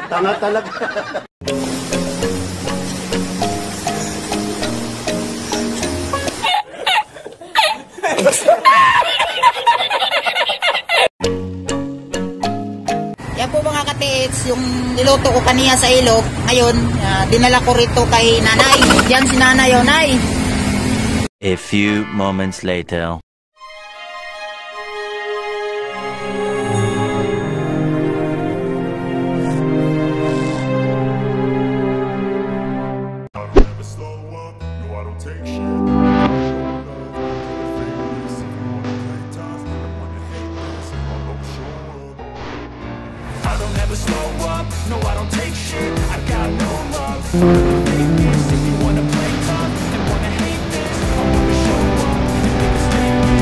Tanga talaga. Yan po mga katiits, yung niluto ko kaniya sa ilog. Ngayon, dinala ko rito kay nanay. Yan si nanay, o nay. A few moments later. No, I don't take shit. I got no love for the fakeness. If you wanna play tough and wanna hate this, I wanna show up and make a statement. I don't ever slow up. No, I don't take shit. I got no love for the fakeness. If you wanna play tough and wanna hate this, I wanna show up and make a statement.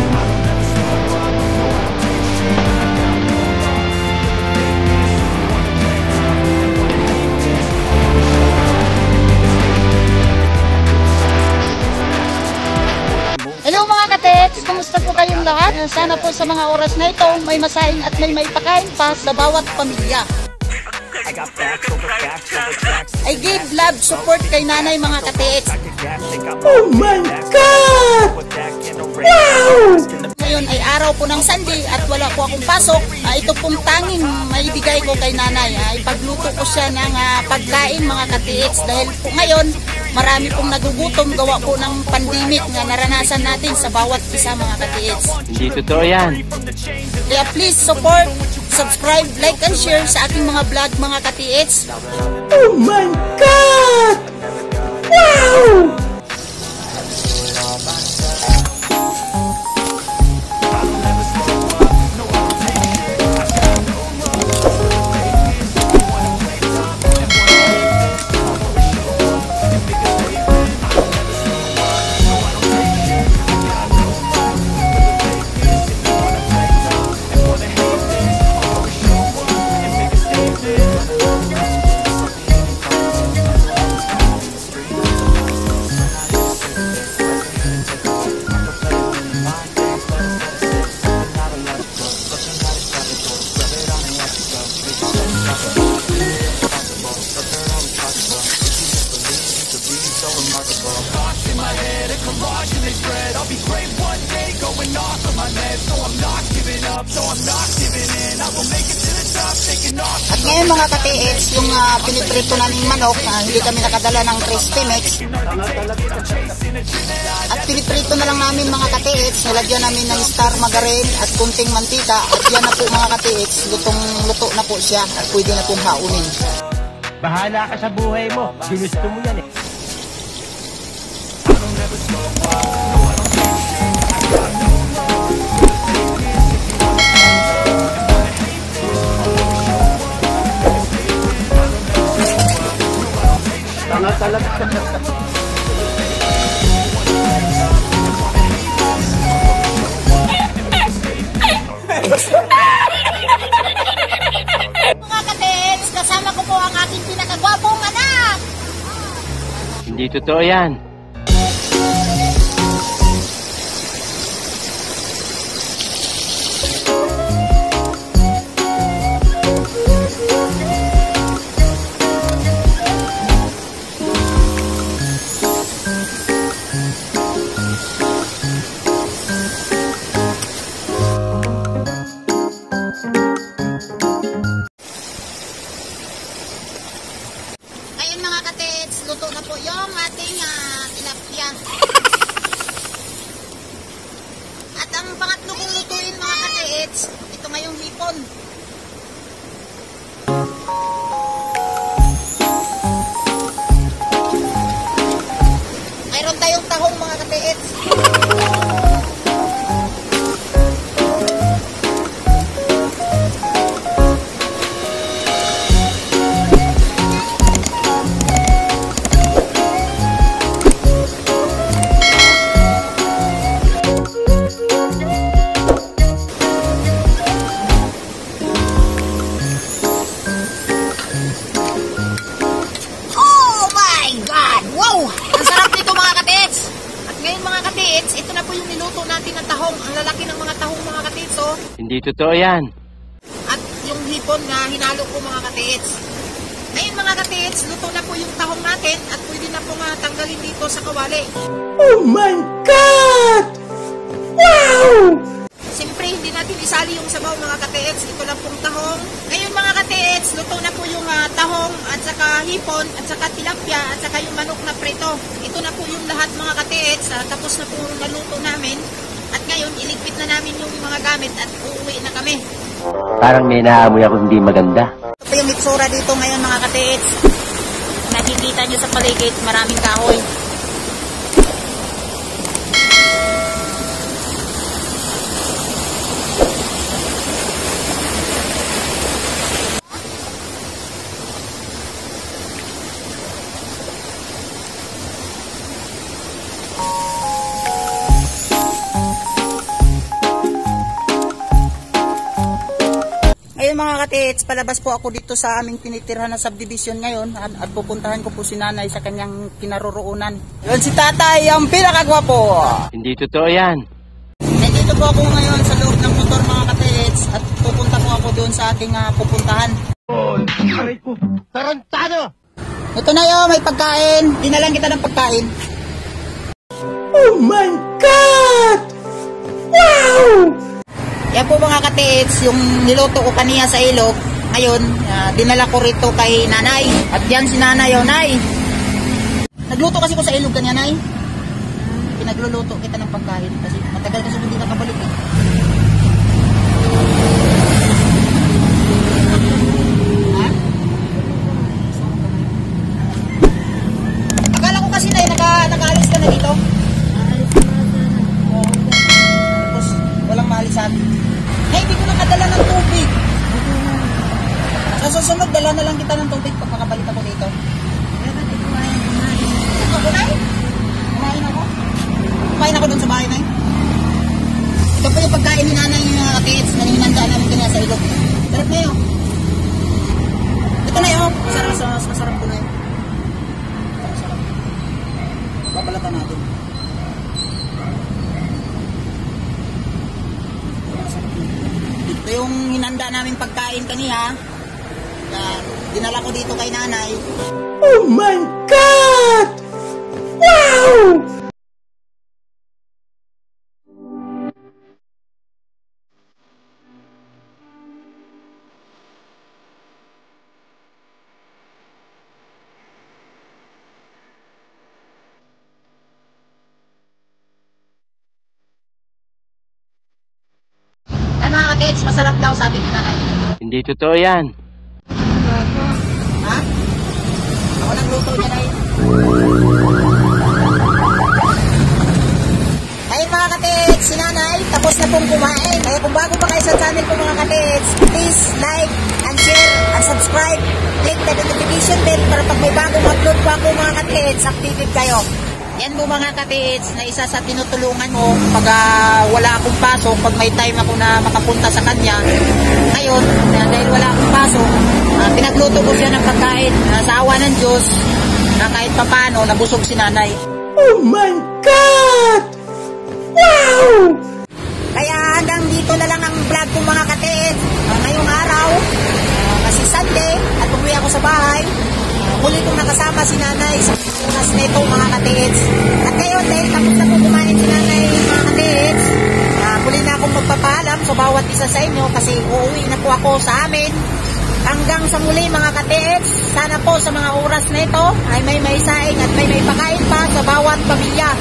Hello mga katiits, kumusta po kayong lahat? Sana po sa mga oras na ito may masaing at may maipakain pa sa bawat pamilya. I give love support kay nanay mga katiits. Oh my God! Wow! Ngayon ay araw po ng Sunday at wala po akong pasok. Ito pong tanging maibigay ko kay nanay. Ipagluto ko siya ng pagkain mga katiits. Dahil po ngayon marami pong nagugutom gawa po ng pandemic na naranasan natin sa bawat isa mga katiits. Hindi totoo yan. Kaya please support, subscribe, like and share sa aking mga vlog mga katiits. Oh my God! Wow! At ngayon mga katiits, yung piniprito naming manok, hindi kami nakadala ng crispy mix. At piniprito na lang namin mga katiits, nilagyan namin ng star margarine at kunting mantika. At yan na po mga katiits, lutong-luto na po siya at pwede na pong haunin. Bahala ka sa buhay mo. Ginusto mo yan eh. Tanga talaga. Mga katiits, kasama ko po ang aking pinakagwapong anak. Hindi totoo yan. Ngayon mga katiits, luto na po yung ating tilapia. At ang pangatlo kong lutuin mga katiits, ito ngayong hipon. Mayroon tayong tahong mga katiits. Ito na po yung niluto natin na tahong. Ang lalaki ng mga tahong mga katiits, oh. Hindi totoo yan. At yung hipon na hinalo ko mga katiits. Ngayon mga katits, luto na po yung tahong natin at pwede na pong tanggalin dito sa kawali. Oh my God! Wow! Siyempre, hindi natin isali yung sabaw mga katits. Ito lang pong tahong. Ngayon mga katits, luto na po yung tahong at saka hipon at saka tilapia at saka yung manok na prito. Ito na po yung lahat mga katits. Tapos na po naluto namin. At ngayon, iligpit na namin yung mga gamit at uuwi na kami. Parang may naamoy ako hindi maganda. Ito po yung itsura dito ngayon mga katits. Nakikita nyo sa paligid, maraming kahoy. Ngayon mga katits, palabas po ako dito sa aming tinitirhan na subdivision ngayon at pupuntahan ko po si nanay sa kanyang kinaroroonan. Yun si tatay, ang pinakagwapo! Hindi totoo yan. Nandito po ako ngayon sa loob ng motor mga katits at pupunta po ako doon sa aking pupuntahan. Oh, aray ko. Tarantado! Ito na yun, may pagkain. Dinalan kita ng pagkain. Oh my God! Wow! Yan po mga katits, yung niluto ko kanina sa ilog. Ngayon, dinala ko rito kay nanay. At yan si nanay, oh nay. Nagluto kasi ko sa ilog kanya nay. Pinagluluto kita ng pagkain kasi matagal kasi hindi nakabalik eh. Ha? Akala ko kasi nay, nag-aalis ka na dito. Tapos walang maalisan. Hey, hindi ko nakadala ng tubig. Sa susunod, dala na lang kita ng tubig pag makabalik ako dito. Ako, Nay? Kumain ako? Kumain ako dun sa bahay, Nay? Ito po yung pagkain ni nanay yung mga kids na hinandaan namin kanya sa ilog. Sarap na yun. Ito na yun. Masarap ko na yun. Masarap. Babalatan natin. Ito yung hinanda namin pagkain kanina. Dinala ko dito kay nanay. Oh my God! Wow! Mga katits, masarap daw sabi ni nanay. Hindi totoo yan. Ha? Ako nagluto niya na yun. Ayun mga katits, si nanay, tapos na pong kumain. Kaya kung bago pa kayo sa channel ko mga katits, please like and share and subscribe. Click the notification bell para pag may bagong upload po ako mga katits, active kayo. Yan po mga katits na isa sa tinutulungan mo pag wala akong pasok, pag may time ako na makapunta sa kanya. Ngayon, dahil wala akong pasok, pinagluto ko siya ng pagkain sa awa ng Diyos na kahit papano nabusog si nanay. Oh my God! Wow! Kaya hanggang dito na lang ang vlog ko mga katits. Ngayong araw, kasi Sunday, at umuwi ako sa bahay. Muli kong nakasama si nanay sa oras na ito mga katits. At ngayon dahil tapos na po kumain si nanay mga katits, muli na akong magpapaalam sa bawat isa sa inyo kasi uuwi na po ako sa amin. Hanggang sa muli mga katits, sana po sa mga oras na ito ay may saing at may pakain pa sa bawat pamilya.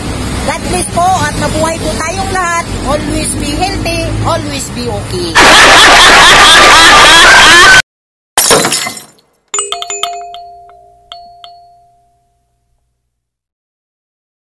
God bless po at mabuhay po tayong lahat. Always be healthy, always be okay.